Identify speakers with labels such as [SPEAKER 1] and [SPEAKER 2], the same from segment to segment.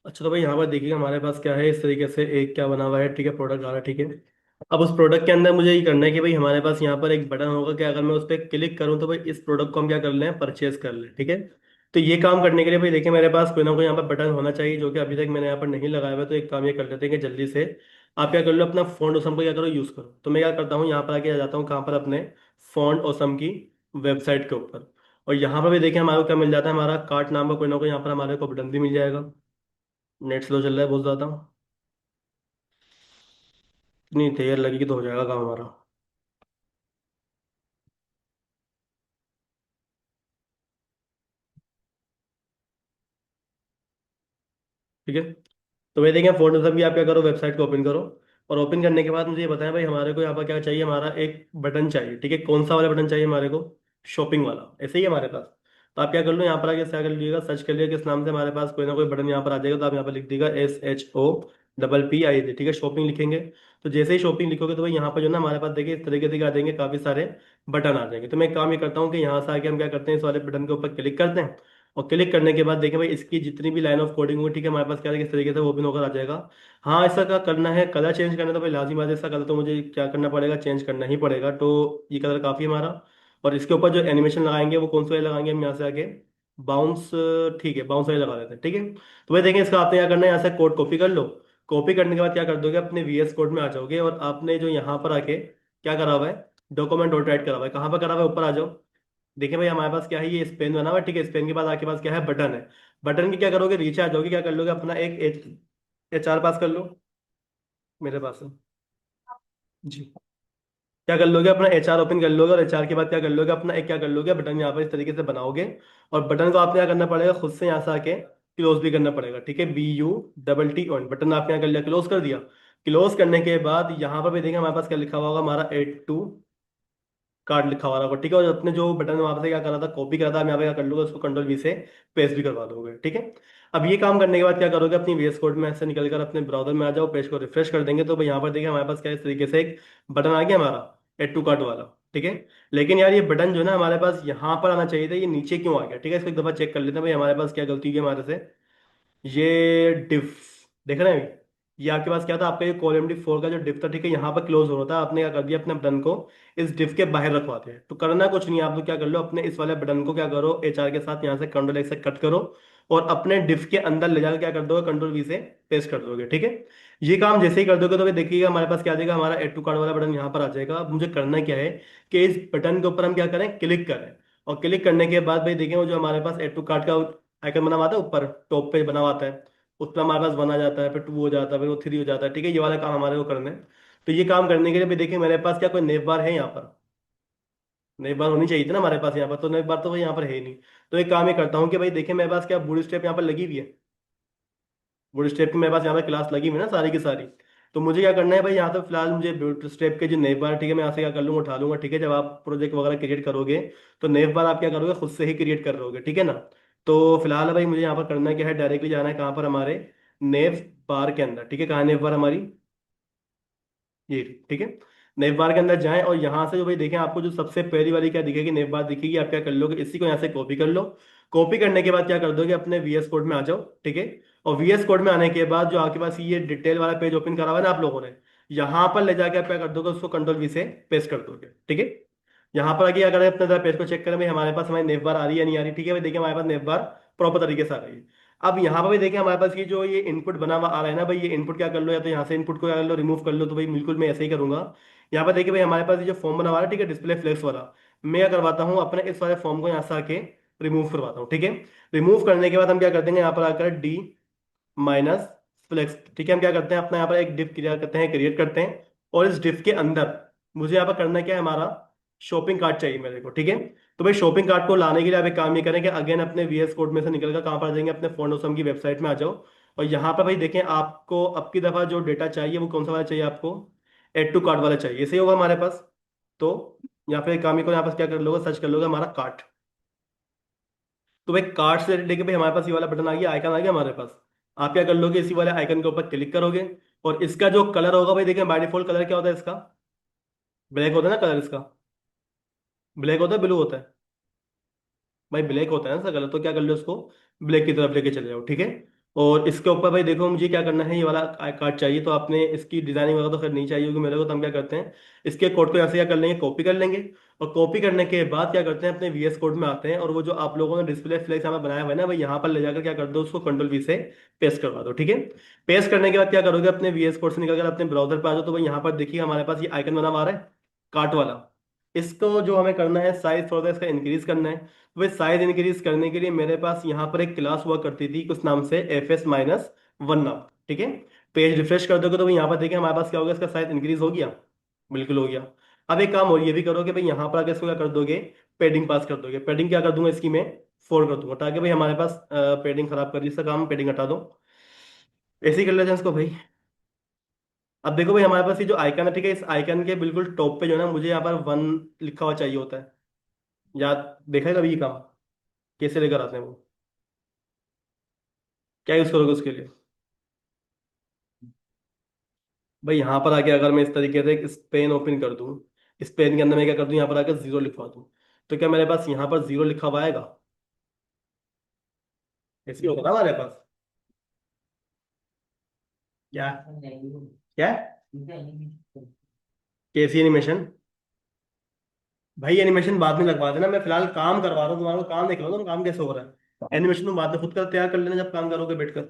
[SPEAKER 1] अच्छा, तो भाई यहाँ पर देखिए हमारे पास क्या है। इस तरीके से एक क्या बना हुआ है, ठीक है, प्रोडक्ट आ रहा है, ठीक है। अब उस प्रोडक्ट के अंदर मुझे ये करना है कि भाई हमारे पास यहाँ पर एक बटन होगा कि अगर मैं उस पर क्लिक करूँ तो भाई इस प्रोडक्ट को हम क्या कर लें, परचेज कर लें, ठीक है। तो ये काम करने के लिए भाई देखिए मेरे पास कोई ना कोई यहाँ पर बटन होना चाहिए, जो कि अभी तक मैंने यहाँ पर नहीं लगाया हुआ है। तो एक काम ये कर लेते हैं कि जल्दी से आप क्या कर लो, अपना फॉन्ट ओसम को क्या करो, यूज़ करो। तो मैं क्या करता हूँ, यहाँ पर आके आ जाता हूँ कहाँ पर, अपने फॉन्ट ओसम की वेबसाइट के ऊपर। और यहाँ पर भी देखिए हमारे को क्या मिल जाता है, हमारा कार्ट नाम का कोई ना कोई यहाँ पर हमारे को बटन भी मिल जाएगा। नेट स्लो चल रहा है बहुत ज़्यादा। इतनी देर लगेगी तो हो जाएगा काम हमारा। ठीक है। तो भाई देखिए फोन सब भी आप क्या करो, वेबसाइट को ओपन करो। और ओपन करने के बाद मुझे ये बताएं भाई हमारे को यहाँ पर क्या चाहिए, हमारा एक बटन चाहिए, ठीक है। कौन सा वाला बटन चाहिए हमारे को, शॉपिंग वाला, ऐसे ही है हमारे पास। तो आप क्या कर लो, यहाँ पर आके क्या कर लीजिएगा, सर्च कर लिजिएगा किस नाम से हमारे पास कोई ना कोई बटन यहाँ पर आ जाएगा। तो आप यहाँ पर लिख दीजिएगा SHOPPID, ठीक है, शॉपिंग लिखेंगे। तो जैसे ही शॉपिंग लिखोगे तो भाई यहाँ पर जो ना हमारे पास देखिए इस तरीके से क्या आ जाएंगे, काफी सारे बटन आ जाएंगे। तो मैं एक काम ये करता हूँ कि यहाँ से आके हम क्या करते हैं, इस वाले बटन के ऊपर क्लिक करते हैं। और क्लिक करने के बाद देखें भाई इसकी जितनी भी लाइन ऑफ कोडिंग होगी, ठीक है, हमारे पास क्या है, किस तरीके से ओपन होकर आ जाएगा। हाँ, इसका क्या करना है, कलर चेंज करना है, तो भाई लाजिम बात है, इसका कलर तो मुझे क्या करना पड़ेगा, चेंज करना ही पड़ेगा। तो ये कलर काफ़ी है हमारा। और इसके ऊपर जो एनिमेशन लगाएंगे वो कौन सा वाला लगाएंगे, हम यहाँ से आगे बाउंस, ठीक है, बाउंस वाले लगा देते हैं, ठीक है। तो भाई देखें इसका आपने क्या करना है, यहाँ से कोड कॉपी कर लो। कॉपी करने के बाद क्या कर दोगे, अपने VS कोड में आ जाओगे। और आपने जो यहाँ पर आके क्या करा हुआ है, डॉक्यूमेंट डॉट राइट करा हुआ है, कहाँ पर करा हुआ है, ऊपर आ जाओ। देखिए भाई हमारे पास क्या है, ये स्पेन बना हुआ है, ठीक है। स्पेन के बाद आपके पास क्या है, बटन है। बटन की क्या करोगे, नीचे आ जाओगे, क्या कर लोगे, अपना एक HR पास कर लो। मेरे पास है जी। क्या कर लोगे, अपना HR ओपन कर लोगे। और HR के बाद क्या कर लोगे, अपना एक क्या कर लोगे, बटन यहाँ पर इस तरीके से बनाओगे। और बटन को आपने क्या करना पड़ेगा, खुद से यहाँ से आके क्लोज भी करना पड़ेगा, ठीक है। BUTT ऑन बटन आपने यहाँ कर लिया, क्लोज कर दिया। क्लोज करने के बाद यहाँ पर भी देखिए हमारे पास क्या लिखा हुआ होगा, हमारा एड कार्ड लिखा हुआ होगा, ठीक है। और अपने जो बटन वहां से क्या करा था, कॉपी करा था, हम यहाँ पे क्या कर लोगे, उसको Ctrl+V से पेस्ट भी करवा दोगे, ठीक है। अब ये काम करने के बाद क्या करोगे, अपनी VS कोड में से निकलकर अपने ब्राउजर में आ जाओ, पेज को रिफ्रेश कर देंगे तो भाई यहाँ पर देखिए हमारे पास क्या है, इस तरीके से एक बटन आ गया हमारा, एड टू कार्ट वाला, ठीक है। लेकिन यार ये बटन जो है ना हमारे पास यहाँ पर आना चाहिए था, ये नीचे क्यों आ गया, ठीक है। इसको एक दफा चेक कर लेते हैं भाई हमारे पास क्या गलती हुई है हमारे से। ये डिफ देख रहे हैं, ये आपके पास क्या था, आपका ये COLMD4 का जो डिफ था, ठीक है, यहाँ पर क्लोज हो रहा था। आपने क्या कर दिया, अपने बटन को इस डिफ के बाहर रखवाते हैं। तो करना कुछ नहीं है, आप लोग क्या कर लो, अपने इस वाले बटन को क्या करो, HR के साथ यहाँ से Ctrl+X से कट करो। और अपने डिफ के अंदर ले जाकर क्या कर दोगे, Ctrl+V से पेस्ट कर दोगे, ठीक है। ये काम जैसे ही कर दोगे तो भाई देखिएगा हमारे पास क्या आ जाएगा, हमारा एड टू कार्ड वाला बटन यहाँ पर आ जाएगा। अब मुझे करना क्या है कि इस बटन के ऊपर हम क्या करें, क्लिक करें। और क्लिक करने के बाद भाई देखिए वो जो हमारे पास एड टू कार्ड का आइकन बना हुआ था, ऊपर टॉप पे बना हुआ आता है, उस पर हमारे पास 1 आ जाता है, फिर 2 हो जाता है, फिर वो 3 हो जाता है, ठीक है। ये वाला काम हमारे को करना है। तो ये काम करने के लिए भी देखिए मेरे पास क्या कोई नेव बार है यहाँ पर, नेव बार होनी चाहिए थी ना हमारे पास यहाँ पर, तो नेव बार तो भाई यहाँ पर है ही नहीं। तो एक काम ये करता हूँ कि भाई देखिए मेरे पास क्या बूट स्टेप यहाँ पर लगी हुई है। बूट स्टेप की मेरे पास यहाँ पर क्लास लगी हुई है ना सारी की सारी। तो मुझे क्या करना है भाई, यहाँ तो फिलहाल मुझे बूट स्टेप के जो नेव बार, ठीक है, मैं यहाँ से क्या कर लूँगा, उठा लूंगा, ठीक है। जब आप प्रोजेक्ट वगैरह क्रिएट करोगे तो नेव बार आप क्या करोगे, खुद से ही क्रिएट कर रहोगे, ठीक है ना। तो फिलहाल भाई मुझे यहाँ पर करना क्या है, डायरेक्टली जाना है कहाँ पर, हमारे नेव बार के अंदर, ठीक है। कहाँ है नेव बार हमारी, ये ठीक है। नेव बार के अंदर जाएं और यहाँ से जो भाई देखें आपको जो सबसे पहली वाली क्या दिखेगी, नेव बार दिखेगी। आप क्या कर लोगे, इसी को यहाँ से कॉपी कर लो। कॉपी करने के बाद क्या कर दोगे, अपने VS कोड में आ जाओ, ठीक है। और VS कोड में आने के बाद जो आपके पास ये डिटेल वाला पेज ओपन करा हुआ है ना आप लोगों ने, यहाँ पर ले जाके आप क्या कर दोगे, उसको Ctrl+V से पेस्ट कर दोगे, ठीक है। यहाँ पर आगे अगर अपने पेज को चेक करें भाई हमारे पास हमारी नेव बार आ रही है या नहीं आ रही, ठीक है भाई देखिए हमारे पास नेव बार प्रॉपर तरीके से आ रही है। अब यहाँ पर भी देखिए हमारे पास ये जो ये इनपुट बना हुआ आ रहा है ना भाई, ये इनपुट क्या कर लो, या तो यहाँ से इनपुट को क्या कर लो, रिमूव कर लो। तो भाई बिल्कुल मैं ऐसे ही करूंगा। यहाँ पर देखिए भाई हमारे पास ये जो फॉर्म बना हुआ है, ठीक है, डिस्प्ले फ्लेक्स वाला, मैं क्या करवाता हूँ, अपने इस वाले फॉर्म को यहाँ से आके रिमूव करवाता हूँ, ठीक है। रिमूव करने के बाद हम क्या कर देंगे, यहाँ पर आकर D- फ्लेक्स, ठीक है। हम क्या करते हैं, अपना यहाँ पर एक डिफ क्रिएट करते हैं, और इस डिफ के अंदर मुझे यहाँ पर करना क्या है, हमारा शॉपिंग कार्ट चाहिए मेरे को, ठीक है। तो भाई शॉपिंग कार्ट को लाने के लिए आप एक काम ये करें कि अगेन अपने VS कोड में से निकलकर कहाँ पर आ जाएंगे, अपने फोनोसम की वेबसाइट में आ जाओ। और यहाँ पर भाई देखें आपको अब की दफा जो डेटा चाहिए वो कौन सा वाला चाहिए आपको, एड टू कार्ट वाला चाहिए, सही होगा हमारे पास। तो यहाँ पे एक काम ये को यहाँ पर क्या कर लोगे, सर्च कर लोगे हमारा कार्ट। तो भाई कार्ट से लेके भाई हमारे पास ये वाला बटन आ गया, आइकन आ गया हमारे पास। आप क्या कर लोगे, इसी वाले आइकन के ऊपर क्लिक करोगे। और इसका जो कलर होगा भाई देखिए बाय डिफॉल्ट कलर क्या होता है इसका, ब्लैक होता है ना कलर इसका, ब्लैक होता है ब्लू होता है, भाई ब्लैक होता है ना इसका कलर। तो क्या कर लो, उसको ब्लैक की तरफ लेके चले जाओ, ठीक है। और इसके ऊपर भाई देखो मुझे क्या करना है, ये वाला आई कार्ड चाहिए, तो आपने इसकी डिजाइनिंग वगैरह तो खैर नहीं चाहिए होगी मेरे को, तो हम क्या करते हैं इसके कोड को यहाँ से क्या कर लेंगे, कॉपी कर लेंगे। और कॉपी करने के बाद क्या करते हैं, अपने वीएस कोड में आते हैं, और वो जो आप लोगों ने डिस्प्ले फ्लेक्स यहाँ पे बनाया हुआ है ना भाई, यहाँ पर ले जाकर क्या कर दो, उसको कंट्रोल वी से पेस्ट करवा दो, ठीक है। पेस्ट करने के बाद क्या करोगे, अपने वीएस कोड से निकलकर अपने ब्राउजर पर आ जाओ, तो भाई यहाँ पर देखिए हमारे पास ये आइकन बना हुआ आ रहा है, कार्ट वाला। इसको जो हमें करना है, साइज थोड़ा सा इसका इंक्रीज करना है। तो भाई साइज इंक्रीज करने के लिए मेरे पास यहाँ पर एक क्लास हुआ करती थी कुछ नाम से FS-1 नाम, ठीक है। पेज रिफ्रेश कर दोगे तो भाई यहाँ पर देखिए हमारे पास क्या हो गया, इसका साइज इंक्रीज हो गया, बिल्कुल हो गया। अब एक काम और ये भी करो कि भाई यहाँ पर आके इसको क्या कर दोगे, पेडिंग पास कर दोगे। पेडिंग क्या कर दूंगा इसकी मैं, 4 कर दूंगा, ताकि भाई हमारे पास पेडिंग खराब कर दी, इसका काम पेडिंग हटा दो। ऐसे ही कर लेते हैं इसको भाई। अब देखो भाई हमारे पास ये जो आइकन है, ठीक है, इस आइकन के बिल्कुल टॉप पे जो है ना, मुझे यहाँ पर 1 लिखा हुआ चाहिए होता है। याद देखा है कभी ये काम कैसे लेकर आते हैं वो, क्या यूज करोगे उसके लिए। भाई यहाँ पर आके अगर मैं इस तरीके से इस पेन ओपन कर दूं, इस पेन के अंदर मैं क्या कर दूं, यहाँ पर आकर 0 लिखवा दूं, तो क्या मेरे पास यहाँ पर 0 लिखा हुआ आएगा, ऐसे ही होगा ना हमारे पास। क्या क्या कैसी एनिमेशन, भाई एनिमेशन बाद में लगवा देना, मैं फिलहाल काम करवा रहा हूँ तुम्हारा, काम देख लो तुम काम कैसे हो रहा है। एनिमेशन तुम बाद में खुद कर तैयार कर लेना जब काम करोगे बैठकर।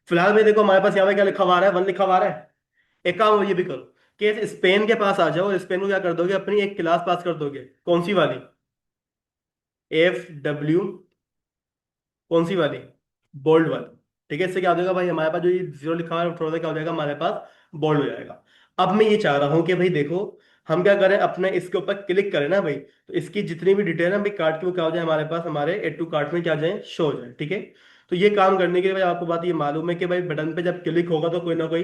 [SPEAKER 1] फिलहाल भाई देखो हमारे पास यहाँ पे क्या लिखा हुआ आ रहा है, 1 लिखा हुआ आ रहा है। एक काम और ये भी करो कि इस पेन के पास आ जाओ, और इस पेन को क्या कर दोगे, अपनी एक क्लास पास कर दोगे, कौन सी वाली, FW, कौन सी वाली, बोल्ड वाली, ठीक है। इससे क्या हो जाएगा भाई, हमारे पास जो ये 0 लिखा हुआ है थोड़ा सा क्या हो जाएगा हमारे पास, बोल्ड हो जाएगा। अब मैं ये चाह रहा हूँ कि भाई देखो हम क्या करें, अपने इसके ऊपर क्लिक करें ना भाई, तो इसकी जितनी भी डिटेल है भाई कार्ड की, वो क्या हो जाए हमारे पास, हमारे एड टू कार्ट में क्या जाए, शो हो जाए, ठीक है। तो ये काम करने के लिए भाई आपको बात ये मालूम है कि भाई बटन पे जब क्लिक होगा तो कोई ना कोई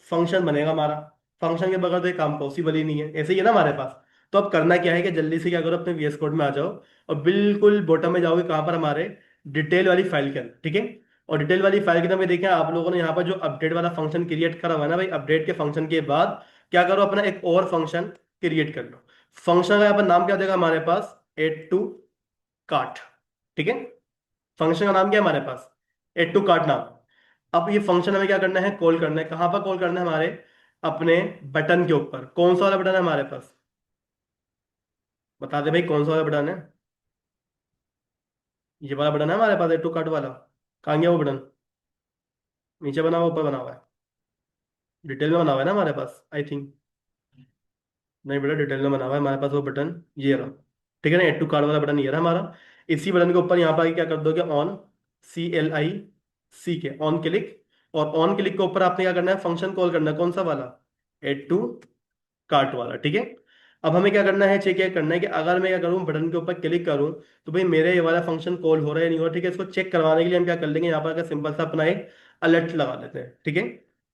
[SPEAKER 1] फंक्शन बनेगा हमारा। फंक्शन के बगैर तो ये काम पॉसिबल ही नहीं है, ऐसे ही है ना हमारे पास। तो अब करना क्या है कि जल्दी से क्या करो, अपने VS कोड में आ जाओ, और बिल्कुल बॉटम में जाओगे कहाँ पर, हमारे डिटेल वाली फाइल के अंदर, ठीक है। और डिटेल वाली फाइल के अंदर में देखिए आप लोगों ने यहाँ पर जो अपडेट वाला फंक्शन क्रिएट करा हुआ है ना भाई, अपडेट के फंक्शन के बाद क्या करो, अपना एक और फंक्शन क्रिएट कर लो। फंक्शन का यहाँ पर नाम क्या देगा हमारे पास, एड टू कार्ट, ठीक है। फंक्शन का नाम क्या है हमारे पास, एड टू कार्ट नाम। अब ये फंक्शन हमें क्या करना है, कॉल करना है, कहाँ पर कॉल करना है, हमारे अपने बटन के ऊपर। कौन सा वाला बटन है हमारे पास, बता दे भाई कौन सा वाला बटन है। ये वाला बटन है हमारे पास, एड टू कार्ट वाला। कहाँ गया वो बटन, नीचे बना हुआ ऊपर बना हुआ है, डिटेल में बना हुआ है ना हमारे पास आई थिंक। नहीं बेटा डिटेल में बना हुआ है हमारे पास वो बटन, ये रहा, ठीक है ना, एड टू कार्ड वाला बटन ये रहा हमारा। इसी बटन के ऊपर यहाँ पर आके क्या कर दोगे, ऑन, CLIC के ऑन क्लिक। और ऑन क्लिक के ऊपर आपने क्या करना है, फंक्शन कॉल करना है, कौन सा वाला, एड टू कार्ट वाला, ठीक है। अब हमें क्या करना है, चेक क्या करना है कि अगर मैं क्या करूँ, बटन के ऊपर क्लिक करूँ, तो भाई मेरे ये वाला फंक्शन कॉल हो रहा है नहीं हो रहा, ठीक है। इसको चेक करवाने के लिए हम क्या कर लेंगे, यहाँ पर सिंपल सा अपना एक अलर्ट लगा लेते हैं, ठीक है।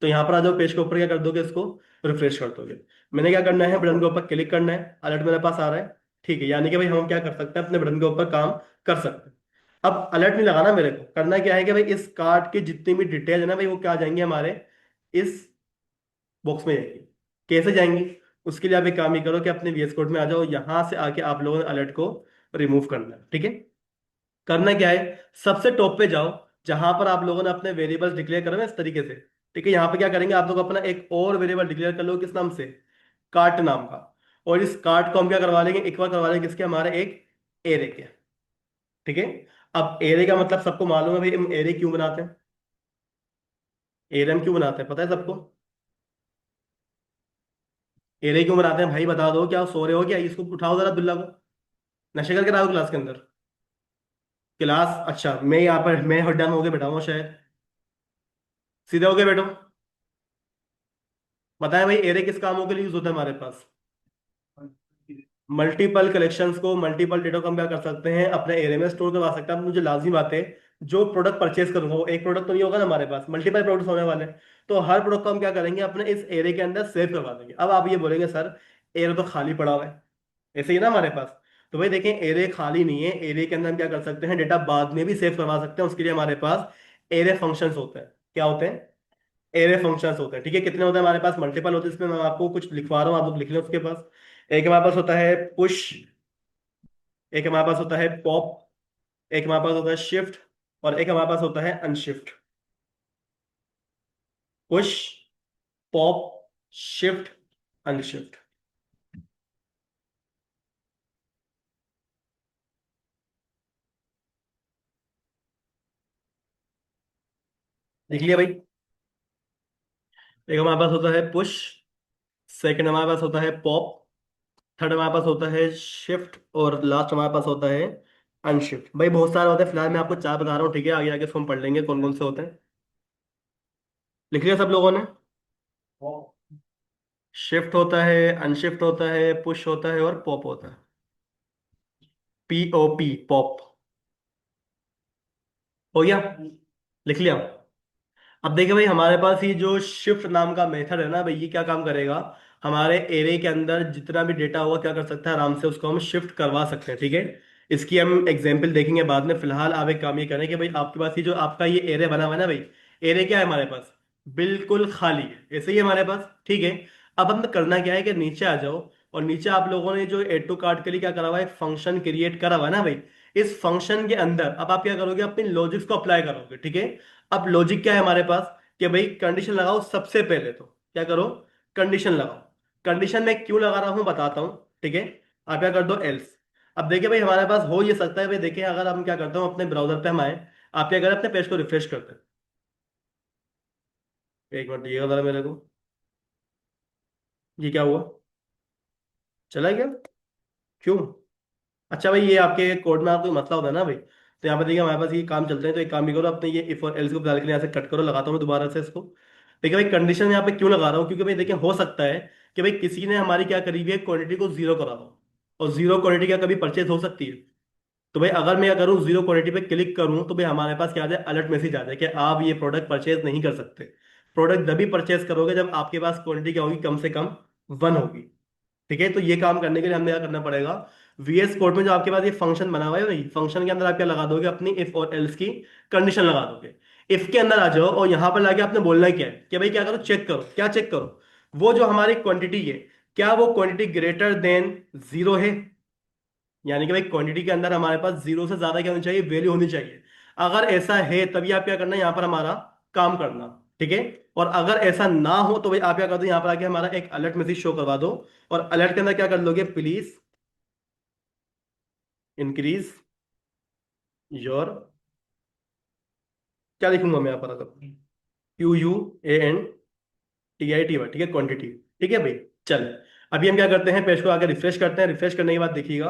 [SPEAKER 1] तो यहाँ पर आ जाओ, पेज के ऊपर क्या कर दोगे, इसको रिफ्रेश कर दोगे। मैंने क्या करना है, बटन के ऊपर क्लिक करना है, अलर्ट मेरे पास आ रहा है, ठीक है। यानी कि भाई हम क्या कर सकते हैं, अपने बटन के ऊपर काम कर सकते हैं। अब अलर्ट नहीं लगाना मेरे को, करना क्या है कि भाई इस कार्ड की जितनी भी डिटेल है ना भाई, वो क्या आ जाएंगे हमारे इस बॉक्स में जाएंगी। कैसे जाएंगी, उसके लिए आप एक काम ही करो कि अपने VS कोड में आ जाओ, यहां से आके आप लोगों ने अलर्ट को रिमूव करना है, ठीक है। करना क्या है, सबसे टॉप पे जाओ, जहां पर आप लोगों ने अपने वेरिएबल्स डिक्लेयर करे ना इस तरीके से, ठीक है। यहाँ पे क्या करेंगे, आप लोग अपना एक और वेरिएबल डिक्लेयर कर लो, किस नाम से, कार्ट नाम का। और इस कार्ट को हम क्या करवा लेंगे, एक बार करवा लेंगे किसके, हमारे एक एरे के, ठीक है। अब एरे का मतलब सबको मालूम है भाई, हम एरे क्यों बनाते हैं, एरे हम क्यों बनाते हैं पता है सबको, एरे क्यों बनाते हैं भाई बता दो, क्या सो रहे हो क्या, इसको उठाओ जरा दुल्ला को, नशे करके रहो क्लास के अंदर। क्लास, अच्छा मैं यहाँ पर मैं हड्डा में होके बैठा हूँ शायद, सीधे होके बैठो। बताएं भाई एरे किस कामों के लिए यूज होता है हमारे पास, मल्टीपल कलेक्शंस को, मल्टीपल डेटा को हम क्या कर सकते हैं, अपने एरे में स्टोर करवा सकते हैं। अब मुझे लाजमी बात है, जो प्रोडक्ट परचेज करूंगा वो एक प्रोडक्ट तो नहीं होगा ना हमारे पास, मल्टीपल प्रोडक्ट्स होने वाले हैं। तो हर प्रोडक्ट को हम क्या करेंगे, अपने इस एरे के अंदर सेव करवा देंगे। अब आप ये बोलेंगे सर एरे तो खाली पड़ा हुआ है, ऐसे ही ना हमारे पास। तो भाई देखें एरे खाली नहीं है, एरे के अंदर हम क्या कर सकते हैं, डेटा बाद में भी सेव करवा सकते हैं। उसके लिए हमारे पास एरे फंक्शंस होते हैं, क्या होते हैं, एरे फंक्शंस होते हैं, ठीक है। कितने होते हैं हमारे पास, मल्टीपल होते हैं। इसमें मैं आपको कुछ लिखवा रहा हूँ, आप लोग लिख लें उसके पास। एक हमारे पास होता है पुश, एक हमारे पास होता है पॉप, एक हमारे पास होता है शिफ्ट, और एक हमारे पास होता है unshift, push, pop, shift, unshift. लिख लिया भाई। एक हमारे पास होता है पुश, सेकंड हमारे पास होता है पॉप, थर्ड हमारे पास होता है शिफ्ट, और लास्ट हमारे पास होता है अनशिफ्ट। भाई बहुत सारे होते हैं, फिलहाल मैं आपको चार बता रहा हूँ, ठीक है? आगे आगे इसको हम पढ़ लेंगे कौन कौन से होते हैं। लिख लिया सब लोगों ने? शिफ्ट होता है, अनशिफ्ट होता है, पुश होता है, और पॉप होता है। POP, pop. हो गया? लिख लिया? अब देखिए भाई, हमारे पास ये जो शिफ्ट नाम का मेथड है ना भाई, ये क्या काम करेगा? हमारे एरे के अंदर जितना भी डेटा होगा, क्या कर सकता है, आराम से उसको हम शिफ्ट करवा सकते हैं, ठीक है? इसकी हम एग्जांपल देखेंगे बाद में। फिलहाल आप एक काम ये करें कि भाई आपके पास ये जो आपका ये एरे बना हुआ है ना भाई, एरे क्या है हमारे पास? बिल्कुल खाली है, ऐसे ही है हमारे पास, ठीक है? अब हम करना क्या है कि नीचे आ जाओ, और नीचे आप लोगों ने जो एड टू कार्ट के लिए क्या करा हुआ है, फंक्शन क्रिएट करा हुआ है ना भाई, इस फंक्शन के अंदर अब आप क्या करोगे, अपनी लॉजिक्स को अप्लाई करोगे, ठीक है? अब लॉजिक क्या है हमारे पास कि भाई कंडीशन लगाओ। सबसे पहले तो क्या करो, कंडीशन लगाओ। कंडीशन में क्यों लगा रहा हूं बताता हूं, ठीक है? आप क्या कर दो, एल्स। अब देखिए भाई, हमारे पास हो ये सकता है भाई, देखिए अगर हम क्या करते हो, अपने ब्राउजर पे हम आए, आप क्या करें, अपने पेज को रिफ्रेश करते हैं। एक मिनट ये जरा मेरे को, ये क्या हुआ, चला गया? क्यों? अच्छा भाई, ये आपके कोड में आपको मसला होता है ना भाई, तो यहाँ पे देखिए हमारे पास ये काम चलते हैं, तो एक काम भी करो, अपने ये इफ और एल्स को डाल के यहाँ से कट करो, लगाता हूँ मैं दोबारा से इसको। देखिए भाई, कंडीशन यहाँ पे क्यों लगा रहा हूँ, क्योंकि भाई देखिए हो सकता है कि भाई किसी ने हमारी क्या करी हुई है, क्वांटिटी को जीरो करा दो, और जीरो क्वांटिटी क्या कभी परचेज हो सकती है? तो भाई अगर मैं क्या करूँ, जीरो क्वांटिटी पे क्लिक करूँ, तो भाई हमारे पास क्या आ जाए, अलर्ट मैसेज आ जाए कि आप ये प्रोडक्ट परचेज नहीं कर सकते। प्रोडक्ट तभी परचेज करोगे जब आपके पास क्वांटिटी क्या होगी, कम से कम वन होगी, ठीक है? तो ये काम करने के लिए हमें क्या करना पड़ेगा, VS कोड में जो आपके पास ये फंक्शन बना हुआ है भाई, फंक्शन के अंदर आप क्या लगा दोगे, अपनी इफ और एल्स की कंडीशन लगा दोगे। इफ के अंदर आ जाओ, और यहां पर लाके आपने बोलना क्या है कि भाई क्या करो, चेक करो। क्या चेक करो? वो जो हमारी क्वांटिटी है, क्या वो क्वांटिटी ग्रेटर देन जीरो है? यानी कि भाई क्वांटिटी के अंदर हमारे पास जीरो से ज्यादा क्या होनी चाहिए, वैल्यू होनी चाहिए। अगर ऐसा है तभी आप क्या करना है, यहाँ पर हमारा काम करना, ठीक है? और अगर ऐसा ना हो तो भाई आप क्या कर दो, यहाँ पर आके हमारा एक अलर्ट मैसेज शो करवा दो, और अलर्ट के अंदर क्या कर लोगे, प्लीज इंक्रीज योर, क्या लिखूंगा मैं यहाँ पर, अगर QUANTITY, ठीक है, क्वांटिटी। ठीक है भाई, चल। अभी हम क्या करते हैं, पेज को आगे रिफ्रेश करते हैं। रिफ्रेश करने के बाद देखिएगा,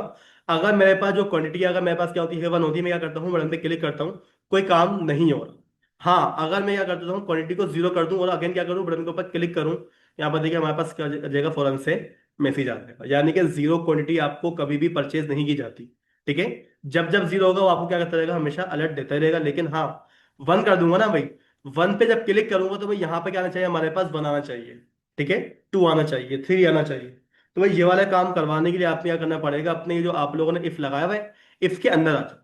[SPEAKER 1] अगर मेरे पास जो क्वांटिटी है, अगर मेरे पास क्या होती है, वन होती है, मैं क्या करता हूँ, बटन पे क्लिक करता हूँ, कोई काम नहीं हो रहा। हाँ, अगर मैं क्या करता हूँ, क्वांटिटी को जीरो कर दूं, और अगेन क्या करूँ, बटन के ऊपर क्लिक करूँ, यहाँ पर देखिए हमारे पास क्या आ जाएगा, फौरन से मैसेज आ जाएगा। यानी कि जीरो क्वांटिटी आपको कभी भी परचेज नहीं की जाती, ठीक है? जब जब जीरो होगा वो आपको क्या करता रहेगा, हमेशा अलर्ट देता ही रहेगा। लेकिन हाँ, वन कर दूंगा ना भाई, वन पे जब क्लिक करूंगा तो भाई यहाँ पे क्या आना चाहिए, हमारे पास बनाना चाहिए, ठीक है? टू आना चाहिए, थ्री आना चाहिए। तो भाई ये वाला काम करवाने के लिए आपने क्या करना पड़ेगा, अपने ये जो आप लोगों ने इफ लगाया हुआ है, इफ के अंदर आ जाओ।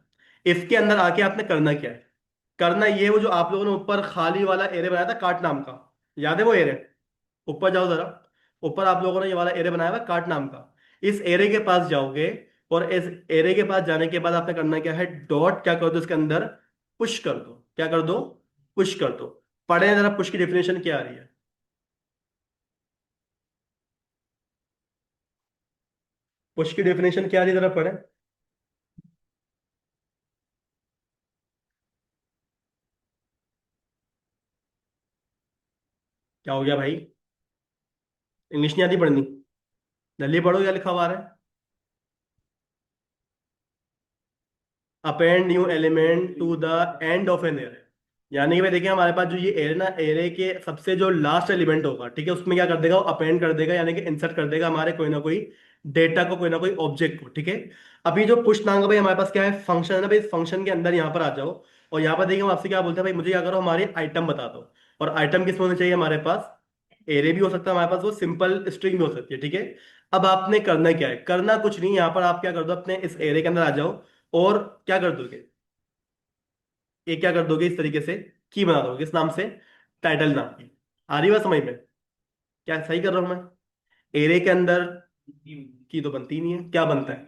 [SPEAKER 1] इफ के अंदर आके आपने करना क्या है, करना ये, वो जो आप लोगों ने ऊपर खाली वाला एरे बनाया था कार्ट नाम का, याद है वो एरे? ऊपर जाओ जरा, ऊपर आप लोगों ने ये वाला एरे बनाया हुआ है कार्ट नाम का, इस एरे के पास जाओगे, और इस एरे के पास जाने के बाद आपने करना क्या है, डॉट क्या कर दो, इसके अंदर पुश कर दो। क्या कर दो, पुश कर दो। पढ़े जरा, पुश की डेफिनेशन क्या आ रही है? पुश की डेफिनेशन क्या आ रही है, जरा पढ़े। क्या हो गया भाई? इंग्लिश नहीं आती पढ़नी? जल्दी पढ़ो, क्या लिखा हुआ आ रहा है? Append new element to the end of an array. यानी कि भाई देखिए, हमारे पास जो ये एरे ना, एरे के सबसे जो लास्ट एलिमेंट होगा, ठीक है, उसमें क्या कर देगा, वो अपेंड कर देगा, यानी कि इंसर्ट कर देगा हमारे कोई ना कोई डेटा को, कोई ना कोई ऑब्जेक्ट को, ठीक है? अभी जो पुश नाम का भाई हमारे पास क्या है, फंक्शन है ना भाई, इस फंक्शन के अंदर यहाँ पर आ जाओ, और यहाँ पर देखिए हम आपसे क्या बोलते हैं भाई, मुझे क्या करो, हमारी आइटम बता दो। और आइटम किस में होनी चाहिए हमारे पास, एरे भी हो सकता है हमारे पास, वो सिंपल स्ट्रिंग भी हो सकती है, ठीक है? अब आपने करना क्या है, करना कुछ नहीं, यहाँ पर आप क्या कर दो, अपने इस एरे के अंदर आ जाओ, और क्या कर दोगे, ये क्या कर दोगे, इस तरीके से की बना दोगे, किस नाम से, टाइटल नाम की। आ रही बात समझ में? क्या सही कर रहा हूं मैं? एरे के अंदर की तो बनती ही नहीं है, क्या बनता है,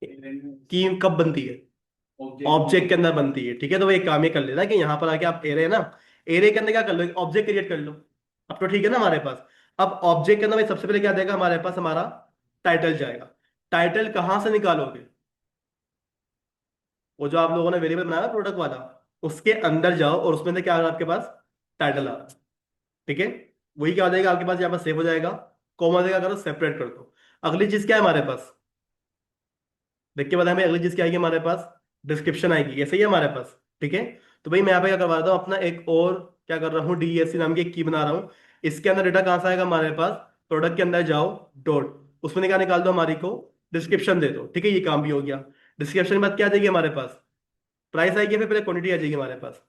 [SPEAKER 1] की कब बनती है, ऑब्जेक्ट के अंदर बनती है, ठीक है? तो वो एक काम ये कर लेना कि यहाँ पर आके आप एरे है ना, एरे के अंदर क्या कर लो, एक ऑब्जेक्ट क्रिएट कर लो। अब तो ठीक है ना हमारे पास। अब ऑब्जेक्ट के अंदर भाई सबसे पहले क्या देगा हमारे पास, हमारा टाइटल जाएगा। टाइटल कहां से निकालोगे, वो जो आप लोगों ने वेरिएबल बनाया प्रोडक्ट वाला, उसके अंदर जाओ और उसमें से क्या आ रहा है आपके पास, टाइटल आ रहा है। ठीक है, वही क्या हो जाएगा आपके पास, यहाँ पर सेव हो जाएगा। कॉमा से क्या करो, सेपरेट कर दो। अगली चीज क्या है हमारे पास, देख के बताएं भाई, अगली चीज क्या आएगी हमारे पास, डिस्क्रिप्शन आएगी, ऐसे ही है हमारे पास। ठीक है, तो भाई मैं यहाँ पे क्या करवा रहा हूँ, अपना एक और क्या कर रहा हूँ, डीएससी नाम की एक की बना रहा हूँ। इसके अंदर डेटा कहाँ से आएगा हमारे पास, प्रोडक्ट के अंदर जाओ, डॉट, उसमें क्या निकाल दो हमारी को, डिस्क्रिप्शन दे दो। ठीक है, ये काम भी हो गया। डिस्क्रिप्शन के बाद क्या आ जाएगी हमारे पास, प्राइस आएगी, फिर पहले क्वांटिटी आ जाएगी हमारे पास।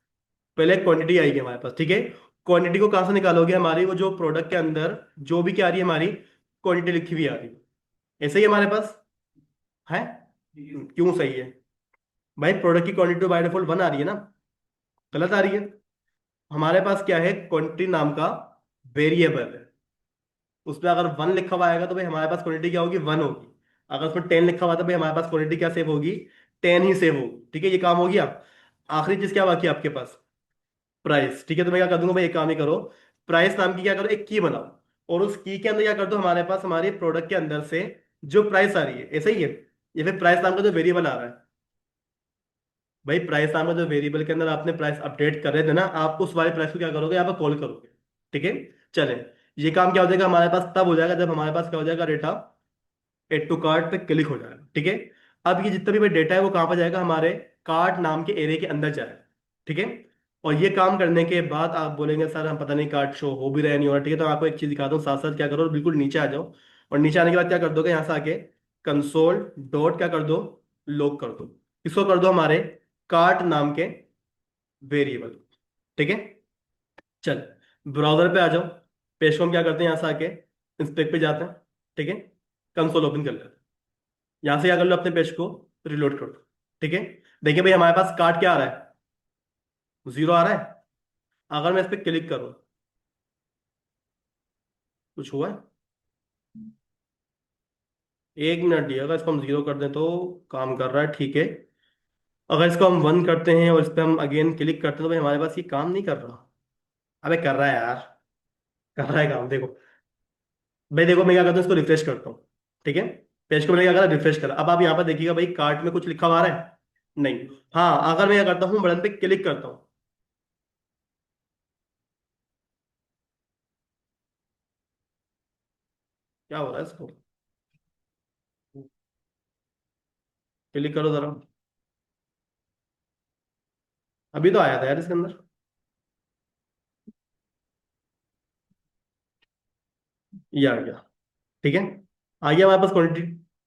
[SPEAKER 1] पहले क्वांटिटी आएगी हमारे पास। ठीक है, क्वांटिटी को कहाँ से निकालोगे, हमारी वो जो प्रोडक्ट के अंदर जो भी क्या आ रही है हमारी क्वांटिटी लिखी हुई आ रही है, ऐसे ही हमारे पास है। क्यों सही है भाई, प्रोडक्ट की क्वांटिटी बाय डिफॉल्ट 1 आ रही है ना, गलत आ रही है। हमारे पास क्या है, क्वांटिटी नाम का वेरिएबल है, उसमें अगर 1 लिखा हुआ आएगा तो भाई हमारे पास क्वांटिटी क्या होगी, 1 होगी। अगर उसमें 10 लिखा हुआ तो भाई हमारे पास क्वांटिटी क्या सेव होगी, 10 ही सेव होगी। ठीक है, ये काम हो गया। आखिरी चीज क्या बाकी है आपके पास, प्राइस। ठीक है, तो मैं क्या कर दूंगा भाई, एक काम ही करो, प्राइस नाम की क्या करो, एक की बनाओ, और उस की के अंदर क्या कर दो, हमारे पास हमारे प्रोडक्ट के अंदर से जो प्राइस आ रही है, ऐसा ही है। ये फिर प्राइस नाम का जो वेरिएबल आ रहा है, भाई प्राइस नाम का जो वेरिएबल के अंदर आपने प्राइस अपडेट कर रहे थे ना, आप उस वाले प्राइस को क्या करोगे, यहाँ पर कॉल करोगे। ठीक है, चले, ये काम क्या हो जाएगा हमारे पास, तब हो जाएगा जब हमारे पास क्या हो जाएगा, डेटा एड टू कार्ट पे क्लिक हो जाएगा। ठीक है, अब ये जितना भी भाई डेटा है वो कहाँ पर जाएगा, हमारे कार्ट नाम के एरे के अंदर जाएगा। ठीक है, और ये काम करने के बाद आप बोलेंगे सर हम पता नहीं कार्ट शो हो भी रहा है नहीं हो रहा। ठीक है, तो मैं आपको एक चीज दिखाता हूँ, साथ साथ क्या करो, बिल्कुल नीचे आ जाओ, और नीचे आने के बाद क्या कर दोगे, यहाँ से आके कंसोल डॉट क्या कर दो, लॉग कर दो। इसको कर दो हमारे कार्ट नाम के वेरिएबल। ठीक है, चल, ब्राउजर पे आ जाओ। पेज को हम क्या करते हैं, यहाँ से आके इंस्पेक्ट पे जाते हैं। ठीक है, कंसोल ओपन कर लेते हैं। यहाँ से क्या कर लो, अपने पेज को रिलोड कर दो। ठीक है, देखिए भाई हमारे पास कार्ड क्या आ रहा है, 0 आ रहा है। अगर मैं इस पर क्लिक करूँ, कुछ हुआ है, 1 मिनट दिया, अगर इसको हम 0 कर दें तो काम कर रहा है। ठीक है, अगर इसको हम 1 करते हैं और इस पर हम अगेन क्लिक करते हैं तो भाई हमारे पास ये काम नहीं कर रहा। अबे कर रहा है यार, कर रहा है काम, देखो भाई, देखो मैं क्या करता हूँ, इसको रिफ्रेश करता हूँ। ठीक है, पेज को मैंने क्या करा, रिफ्रेश करा। अब आप यहाँ पर देखिएगा भाई, कार्ट में कुछ लिखा हुआ आ रहा है, नहीं। हाँ, अगर मैं क्या करता हूँ, बटन पे क्लिक करता हूँ, क्या हो रहा है इसको, क्लिक करो जरा। अभी तो आया था यार इसके अंदर, ये आ गया। ठीक है, आ गया हमारे पास क्वांटिटी,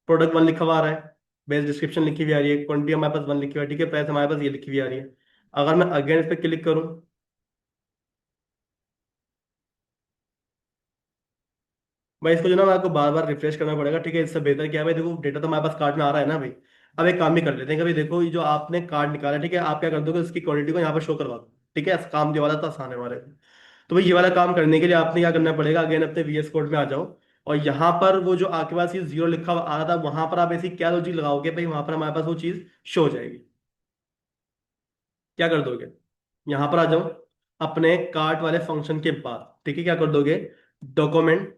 [SPEAKER 1] प्रोडक्ट 1 लिखा हुआ आ रहा है, बेस डिस्क्रिप्शन लिखी हुई आ रही है, क्वांटिटी हमारे पास 1 लिखी हुई है। ठीक है, प्राइस हमारे पास ये लिखी हुई आ रही है। अगर मैं अगेन इस पर क्लिक करूँ, भाई इसको जो ना, मैं आपको बार बार रिफ्रेश करना पड़ेगा। ठीक है, इससे बेहतर क्या है भाई, देखो डेटा तो हमारे पास कार्ड में आ रहा है ना भाई। अब एक काम भी कर लेते हैं कि भाई देखो, ये जो आपने कार्ड निकाला, ठीक है, आप क्या कर दोगे, उसकी क्वांटिटी को यहाँ पर शो करवा दो। ठीक है, काम ये वाला तो आसान है हमारे लिए। तो भाई ये वाला काम करने के लिए आपने क्या करना पड़ेगा, अगेन अपने वीएस कोड में आ जाओ, और यहाँ पर वो जो आपके पास ये 0 लिखा हुआ आ रहा था, वहां पर आप ऐसी क्या लॉजिक लगाओगे भाई, वहां पर हमारे पास वो चीज शो हो जाएगी। क्या कर दोगे, यहाँ पर आ जाओ, अपने कार्ट वाले फंक्शन के बाद, ठीक है, क्या कर दोगे, document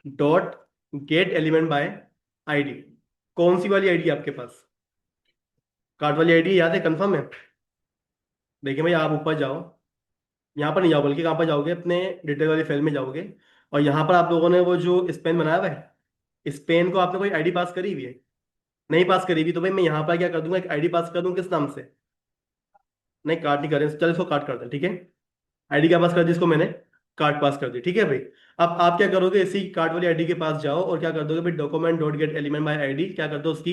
[SPEAKER 1] dot gate element by ID. कौन सी वाली आईडी आपके पास, कार्ट वाली आईडी याद है, कंफर्म है। देखिए भाई, आप ऊपर जाओ, यहाँ पर नहीं जाओ, बल्कि कहाँ पर जाओगे, अपने डिटेल वाली फाइल में जाओगे, और यहाँ पर आप लोगों ने वो जो स्पेन बनाया हुआ है, इस पेन को आपने कोई आईडी पास करी हुई है, नहीं पास करी हुई, तो भाई मैं यहाँ पर क्या कर दूंगा, एक आईडी पास कर दूँ, किस नाम से, नहीं कार्ड नहीं करें, चलो इसको कार्ड कर दें। ठीक है, आईडी क्या पास कर दी इसको मैंने, कार्ड पास कर दी। ठीक है भाई, अब आप क्या करोगे, इसी कार्ड वाली आईडी के पास जाओ और क्या कर दोगे भाई, document dot gate element by ID, क्या कर दो, उसकी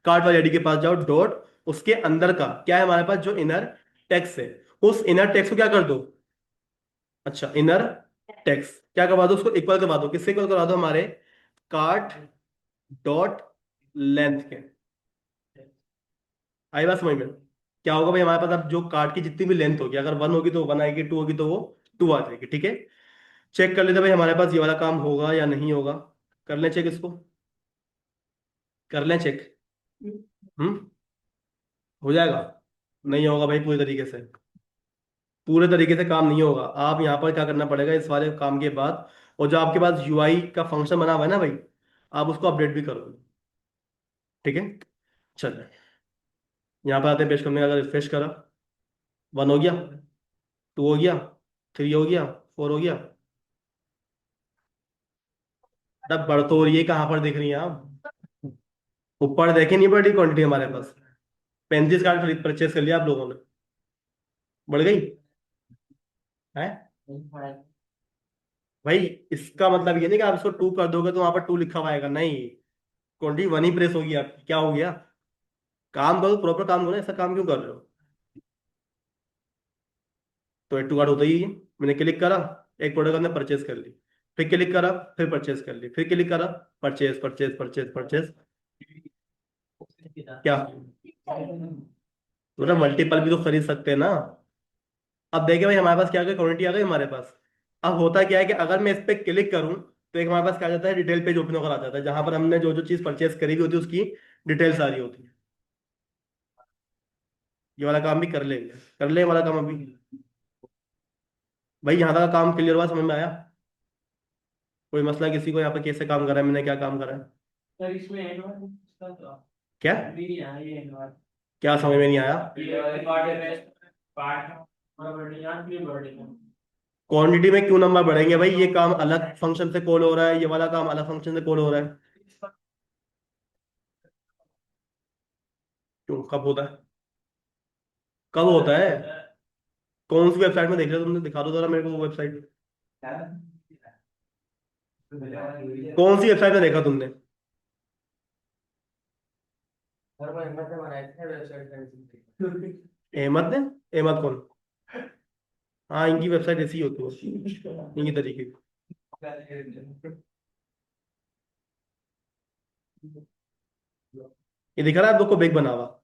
[SPEAKER 1] कार्ड वाली आईडी के पास जाओ, डॉट, उसके अंदर का क्या है हमारे पास, जो इनर टेक्स्ट है, उस इनर टेक्स्ट को क्या कर दो, अच्छा इनर टेक्स्ट क्या करवा दो, उसको इक्वल करवा दो, किससे इक्वल करवा दो, हमारे कार्ड डॉट लेंथ के। आई बात समझ में, क्या होगा भाई, हमारे पास अब जो कार्ड की जितनी भी लेंथ होगी, अगर 1 होगी तो 1 आएगी, 2 होगी तो वो 2 आ जाएगी। ठीक है, चेक कर लेते भाई हमारे पास ये वाला काम होगा या नहीं होगा, कर लें चेक इसको, कर लें चेक। हम्म, हो जाएगा, नहीं होगा भाई पूरी तरीके से, पूरे तरीके से काम नहीं होगा। आप यहाँ पर क्या करना पड़ेगा इस वाले काम के बाद, और जो आपके पास यूआई का फंक्शन बना हुआ है ना भाई, आप उसको अपडेट भी करोगे। ठीक है, चलो यहाँ पर आते हैं पेज करने का। अगर रिफ्रेश करा, 1 हो गया, 2 हो गया, 3 हो गया, 4 हो गया। तब बढ़ तो रही है, कहाँ पर देख रही हैं आप? ऊपर देखे नहीं बढ़ी क्वांटिटी हमारे पास। 35 कार्ड खरीद परचेज कर लिया आप लोगों ने, बढ़ गई है भाई। इसका मतलब ये नहीं कि आप इसको 2 कर दोगे तो वहां पर 2 लिखा हुआ आएगा, नहीं। क्वांटिटी 1 ही प्रेस होगी आपकी, क्या हो गया? काम करो, प्रॉपर काम करो, ऐसा काम क्यों कर रहे हो? तो एड टू कार्ड होता ही है। मैंने क्लिक करा, एक प्रोडक्ट हमने परचेज कर ली, फिर क्लिक करा, फिर परचेज कर ली, फिर क्लिक करा, परचेज परचेज परचेज परचेज। क्या मतलब मल्टीपल भी तो खरीद सकते हैं ना। अब देखिए भाई, हमारे पास क्या क्या क्वांटिटी आ गई हमारे पास। अब होता क्या है कि अगर मैं इस पे क्लिक करूं तो एक हमारे पास क्या आ जाता है, डिटेल पेज ओपन होकर आ जाता है, जहां पर हमने जो जो चीज परचेज करी हुई होती है उसकी डिटेल सारी होती है। ये वाला काम भी कर लेंगे, कर ले ये वाला काम अभी। भाई यहाँ तक काम क्लियर हुआ, समझ में आया? कोई मसला किसी को यहाँ पे कैसे काम करा है, मैंने क्या काम करा है?
[SPEAKER 2] सर इसमें एडवांस इसका तो
[SPEAKER 1] क्या?
[SPEAKER 2] अभी नहीं आया ये एडवांस।
[SPEAKER 1] क्या समझ में नहीं आया?
[SPEAKER 2] ये पार्ट पार्ट और बर्थडे यार भी बर्थडे का।
[SPEAKER 1] क्वांटिटी में क्यों नंबर बढ़ेंगे भाई? ये काम अलग फंक्शन से कॉल हो रहा है, ये वाला काम अलग फंक्शन से कॉल हो रहा है। क्यों, कब होता है? कब होता है? कौन सी वेबसाइट में देख रहे हो तुमने? दिखा दो जरा मेरे को वो वेबसाइट। कौन सी वेबसाइट में देखा तुमने?
[SPEAKER 2] हर बार हिम्मत से बनाए थे वेबसाइट।
[SPEAKER 1] अहमद ने? अहमद कौन? हाँ, इनकी वेबसाइट ऐसी ही होती है, इनकी तरीके की। ये दिखा रहा है आप लोग को बैग बना हुआ?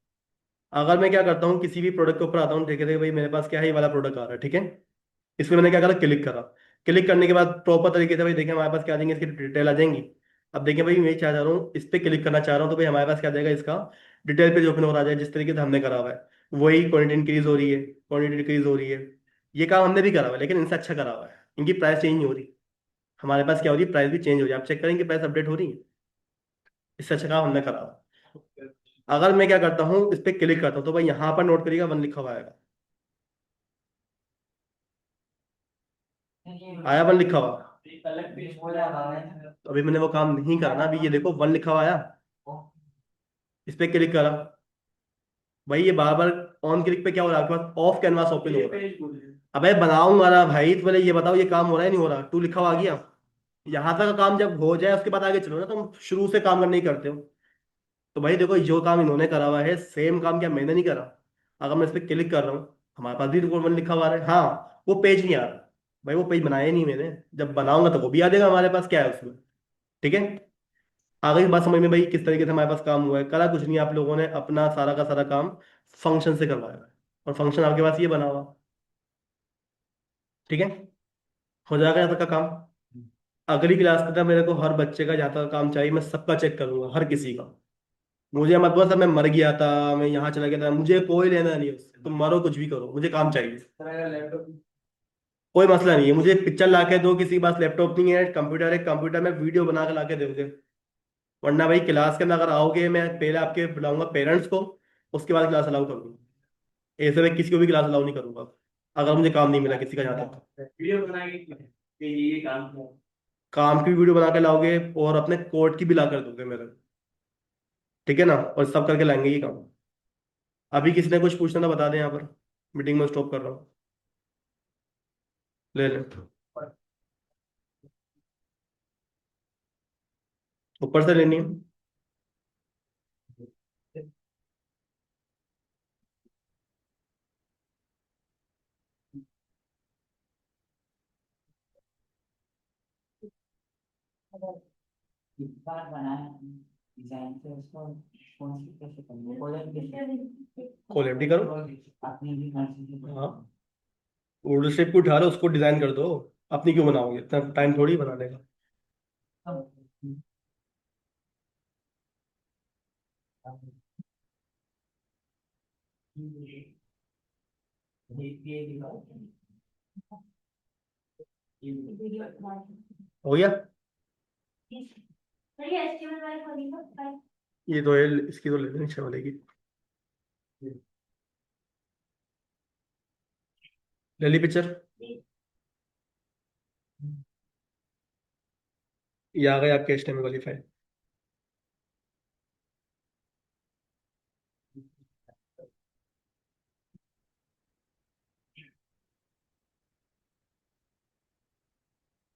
[SPEAKER 1] अगर मैं क्या करता हूँ, किसी भी प्रोडक्ट के ऊपर आता हूँ, ठीक है भाई मेरे पास क्या है, ये वाला प्रोडक्ट आ रहा है, ठीक है। इसमें मैंने क्या करा, क्लिक करा। क्लिक करने के बाद प्रॉपर तरीके से भाई देखिए हमारे पास क्या आ जाएंगे, इसकी डिटेल आ जाएंगी। अब देखिए भाई, मैं क्या चाह रहा हूँ, इस पे क्लिक करना चाह रहा हूँ, तो भाई हमारे पास क्या आ जाएगा, इसका डिटेल पेज ओपन हो आ जाए, जिस तरीके से हमने करा हुआ है। वही क्वांटिटी इंक्रीज हो रही है, क्वांटिटी डिक्रीज हो रही है। ये काम हमने भी करा हुआ है, लेकिन इनसे अच्छा करा हुआ है। इनकी प्राइस चेंज नहीं हो रही, हमारे पास क्या हो रही है, प्राइस भी चेंज हो रही है। आप चेक करेंगे प्राइस अपडेट हो रही है। इससे अच्छा काम हमने करा हुआ है। अगर मैं क्या करता हूँ, इस पे क्लिक करता हूँ, तो भाई यहाँ पर नोट करिएगा, 1 लिखा हुआ आएगा। आया 1 लिखा हुआ?
[SPEAKER 2] अलग पेज हो जा रहा है।
[SPEAKER 1] तो अभी मैंने वो काम नहीं करना, अभी ये देखो 1 लिखा हुआ आया। इस पे क्लिक करा, भाई ये बार बार ऑन क्लिक पे क्या हो रहा है आपके पास, ऑफ कैनवास ओपन हो
[SPEAKER 2] ये
[SPEAKER 1] रहा है।
[SPEAKER 2] पेज बोल रहे
[SPEAKER 1] अबे बनाऊंगा ना भाई, तो पहले ये बताओ ये काम हो रहा है नहीं हो रहा? 2 लिखा हुआ आ गया। यहाँ तक का काम जब हो जाए उसके बाद आगे चलो ना, तुम शुरू से काम करने ही करते हो। तो भाई देखो, जो काम इन्होंने करा हुआ है सेम काम क्या मैंने नहीं करा? अगर मैं इस पर क्लिक कर रहा हूँ, हमारे पास भी रिक्वायरमेंट लिखा हुआ है, हाँ वो पेज नहीं आ रहा। भाई वो पेज बनाया ही नहीं मैंने, जब बनाऊंगा तो वो भी आ जाएगा हमारे पास, क्या है उसमें। ठीक है, आ गई बात समझ में भाई, किस तरीके से हमारे पास काम हुआ है? करा कुछ नहीं, आप लोगों ने अपना सारा का सारा काम फंक्शन से करवाया है, और फंक्शन आपके पास ये बना हुआ। ठीक है, हो जाएगा यहाँ तक का काम। अगली क्लास में तो मेरे को हर बच्चे का जहाँ तक का काम चाहिए, मैं सबका चेक करूंगा, हर किसी का। मुझे मत बोलो सर मैं मर गया था, मैं यहाँ चला गया था, मुझे कोई लेना नहीं उससे, तुम मरो कुछ भी करो, मुझे काम चाहिए।
[SPEAKER 2] हैं लैपटॉप।
[SPEAKER 1] कोई मसला नहीं है, मुझे पिक्चर ला के दो, किसी के पास लैपटॉप नहीं है, कंप्यूटर है, कंप्यूटर में वीडियो बना के ला के दोगे। वरना भाई क्लास के अंदर अगर आओगे, मैं पहले आपके बुलाऊंगा पेरेंट्स को, उसके बाद क्लास अलाउ करूंगा। ऐसे मैं किसी को भी क्लास अलाउ नहीं करूंगा, अगर मुझे काम नहीं मिला किसी का यहाँ तक।
[SPEAKER 2] वीडियो बनाएंगे कि ये काम किया।
[SPEAKER 1] काम की भी वीडियो बना के लाओगे, और अपने कोड की भी ला कर दोगे मेरे। ठीक है ना, और सब करके लाएंगे ये काम। अभी किसी ने कुछ पूछना था बता दें, यहाँ पर मीटिंग में स्टॉप कर रहा हूँ। ले ले, ऊपर से लेनी है।
[SPEAKER 2] बार बनाया डिजाइन से उसको कौन सी कैसे करनी कोलर कैसे
[SPEAKER 1] खोल एमटी करो।
[SPEAKER 2] अपनी भी मर्जी से
[SPEAKER 1] हाँ, उर्दू शेप को उठा लो, उसको डिजाइन कर दो। अपनी क्यों बनाओगे, इतना टाइम थोड़ी बनाने का।
[SPEAKER 2] ये दिखाओ। ये
[SPEAKER 1] हो गया। ये तो है, इसकी तो ले लेनी चाहिए वाले की। ले ली पिक्चर। ये आ गई आपके HTML वाली फाइल।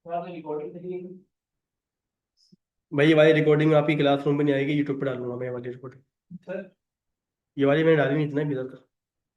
[SPEAKER 2] रिकॉर्डिंग करिए
[SPEAKER 1] भाई ये वाली रिकॉर्डिंग आपकी क्लासरूम में नहीं आएगी, यूट्यूब पे डालूंगा मैं ये वाली रिकॉर्डिंग।
[SPEAKER 2] सर।
[SPEAKER 1] ये वाली मैंने डाली नहीं थी ना अभी तक।